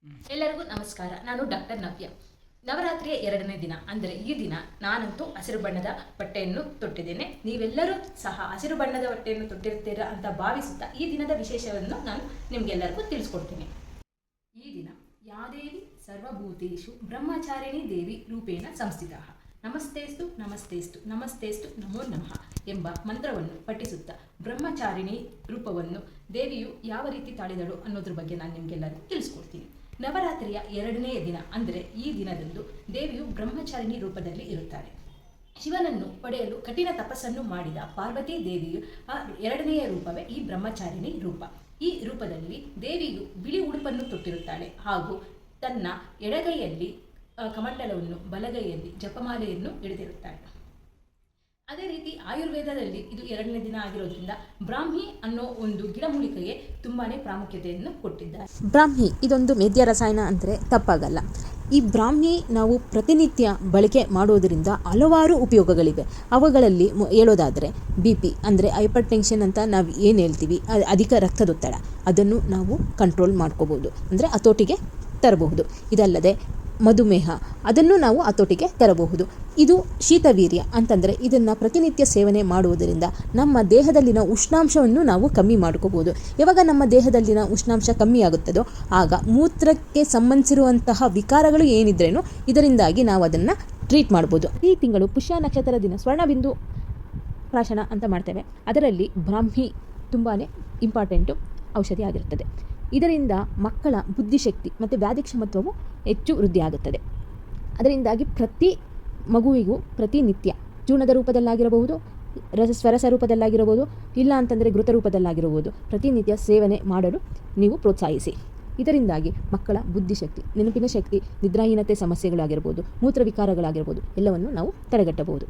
ಎಲ್ಲರಿಗೂ ನಮಸ್ಕಾರ. ನಾನು ಡಾಕ್ಟರ್ ನವ್ಯ. ನವರಾತ್ರಿಯ 2ನೇ ದಿನ ಅಂದರೆ ಈ ದಿನ ನಾನಂತೂ ಹಸಿರು ಬಣ್ಣದ ಬಟ್ಟೆಯನ್ನು ತೊಟ್ಟಿದ್ದೇನೆ. ನೀವೆಲ್ಲರೂ ಸಹ ಹಸಿರು ಬಣ್ಣದ ಬಟ್ಟೆಯನ್ನು ತೊಟ್ಟಿರ್ತೀರಾ ಅಂತ ಭಾವಿಸುತ್ತಾ ಈ ದಿನದ ವಿಶೇಷವನ್ನು ನಾನು ನಿಮಗೆಲ್ಲರಿಗೂ ತಿಳಿಸ್ಕೊಡ್ತೀನಿ. ಈ ದಿನ ಯಾದೇವಿ ಸರ್ವಭೂತೇಷು ಬ್ರಹ್ಮಚಾರಿಣಿ ದೇವಿ ರೂಪೇಣ ಸಂಸ್ಥಿತಃ ನಮಸ್ತೇಸ್ತು ನಮಸ್ತೇಸ್ತು ನಮಸ್ತೇಸ್ತು ನಮೋ ನಮಃ ಎಂಬ ಮಂತ್ರವನ್ನು ಪಠಿಸುತ್ತಾ ಬ್ರಹ್ಮಚಾರಿಣಿ ರೂಪವನ್ನು ದೇವಿಯು ಯಾವ ರೀತಿ ತಾಳಿದಳು ಅನ್ನೋದ್ರ ಬಗ್ಗೆ ನಾನು ನಿಮಗೆಲ್ಲರಿಗೂ ತಿಳಿಸ್ಕೊಡ್ತೀನಿ. ನವರಾತ್ರಿಯ 2ನೇ ದಿನ ಅಂದರೆ ಈ ದಿನದಂದು ದೇವಿಯು ಬ್ರಹ್ಮಚಾರಿಣಿ ರೂಪದಲ್ಲಿ ಇರುತ್ತಾಳೆ. ಶಿವನನ್ನು ಪಡೆಯಲು ಕಠಿಣ ತಪಸ್ಸನ್ನು ಮಾಡಿದ ಪಾರ್ವತಿ ದೇವಿಯು ಆ 2ನೆಯ ರೂಪವೇ ಈ ಬ್ರಹ್ಮಚಾರಿಣಿ ರೂಪ. ಈ ರೂಪದಲ್ಲಿ ದೇವಿಯು ಬಿಳಿ ಉಡುಪನ್ನು ತೊಟ್ಟಿರುತ್ತಾಳೆ ಹಾಗೂ ತನ್ನ ಎಡಗೈಯಲ್ಲಿ ಕಮಂಡಲವನ್ನು, ಬಲಗೈಯಲ್ಲಿ ಜಪಮಾಲೆಯನ್ನು ಹಿಡಿದಿರುತ್ತಾಳೆ. ಅದೇ ರೀತಿ ಆಯುರ್ವೇದದಲ್ಲಿ ಇದು 2ನೇ ದಿನ ಆಗಿರೋದ್ರಿಂದ ಬ್ರಾಹ್ಮಿ ಅನ್ನೋ ಒಂದು ಗಿಡಮೂಲಿಕೆಗೆ ತುಂಬಾನೇ ಪ್ರಾಮುಖ್ಯತೆಯನ್ನು ಕೊಟ್ಟಿದ್ದಾರೆ. ಬ್ರಾಹ್ಮಿ ಇದೊಂದು ಮೇದ್ಯ ರಸಾಯನ ಅಂದರೆ ತಪ್ಪಾಗಲ್ಲ. ಈ ಬ್ರಾಹ್ಮಿ ನಾವು ಪ್ರತಿನಿತ್ಯ ಬಳಕೆ ಮಾಡೋದರಿಂದ ಹಲವಾರು ಉಪಯೋಗಗಳಿವೆ. ಅವುಗಳಲ್ಲಿ ಹೇಳೋದಾದರೆ BP ಅಂದರೆ ಹೈಪರ್ ಟೆನ್ಷನ್ ಅಂತ ನಾವು ಏನು ಹೇಳ್ತೀವಿ, ಅಧಿಕ ರಕ್ತದೊತ್ತಡ, ಅದನ್ನು ನಾವು ಕಂಟ್ರೋಲ್ ಮಾಡ್ಕೋಬೋದು, ಅಂದರೆ ಹತೋಟಿಗೆ ತರಬಹುದು. ಇದಲ್ಲದೆ ಮಧುಮೇಹ, ಅದನ್ನು ನಾವು ಹತೋಟಿಗೆ ತರಬಹುದು. ಇದು ಶೀತವೀರ್ಯ ಅಂತಂದರೆ ಇದನ್ನು ಪ್ರತಿನಿತ್ಯ ಸೇವನೆ ಮಾಡುವುದರಿಂದ ನಮ್ಮ ದೇಹದಲ್ಲಿನ ಉಷ್ಣಾಂಶವನ್ನು ನಾವು ಕಮ್ಮಿ ಮಾಡ್ಕೋಬೋದು. ಯಾವಾಗ ನಮ್ಮ ದೇಹದಲ್ಲಿನ ಉಷ್ಣಾಂಶ ಕಮ್ಮಿ ಆಗುತ್ತದೋ ಆಗ ಮೂತ್ರಕ್ಕೆ ಸಂಬಂಧಿಸಿರುವಂತಹ ವಿಕಾರಗಳು ಏನಿದ್ರೇನು ಇದರಿಂದಾಗಿ ನಾವು ಅದನ್ನು ಟ್ರೀಟ್ ಮಾಡ್ಬೋದು. ಈ ತಿಂಗಳು ಪುಷ್ಯ ನಕ್ಷತ್ರ ದಿನ ಸ್ವರ್ಣಬಿಂದು ಪ್ರಾಶನ ಅಂತ ಮಾಡ್ತೇವೆ. ಅದರಲ್ಲಿ ಬ್ರಾಹ್ಮಿ ತುಂಬಾ ಇಂಪಾರ್ಟೆಂಟು ಔಷಧಿ ಆಗಿರುತ್ತದೆ. ಇದರಿಂದ ಮಕ್ಕಳ ಬುದ್ಧಿಶಕ್ತಿ ಮತ್ತು ವ್ಯಾಧಿಕ್ಷಮತ್ವವು ಹೆಚ್ಚು ವೃದ್ಧಿಯಾಗುತ್ತದೆ. ಅದರಿಂದಾಗಿ ಪ್ರತಿ ಮಗುವಿಗೂ ಪ್ರತಿನಿತ್ಯ ಚೂರ್ಣದ ರೂಪದಲ್ಲಾಗಿರಬಹುದು, ಸ್ವರಸ ರೂಪದಲ್ಲಾಗಿರಬಹುದು, ಇಲ್ಲ ಅಂತಂದರೆ ಘೃತ ರೂಪದಲ್ಲಾಗಿರಬಹುದು, ಪ್ರತಿನಿತ್ಯ ಸೇವನೆ ಮಾಡಲು ನೀವು ಪ್ರೋತ್ಸಾಹಿಸಿ. ಇದರಿಂದಾಗಿ ಮಕ್ಕಳ ಬುದ್ಧಿಶಕ್ತಿ, ನೆನಪಿನ ಶಕ್ತಿ, ನಿದ್ರಾಹೀನತೆ ಸಮಸ್ಯೆಗಳಾಗಿರ್ಬೋದು, ಮೂತ್ರವಿಕಾರಗಳಾಗಿರ್ಬೋದು ಎಲ್ಲವನ್ನು ನಾವು ತಡೆಗಟ್ಟಬಹುದು.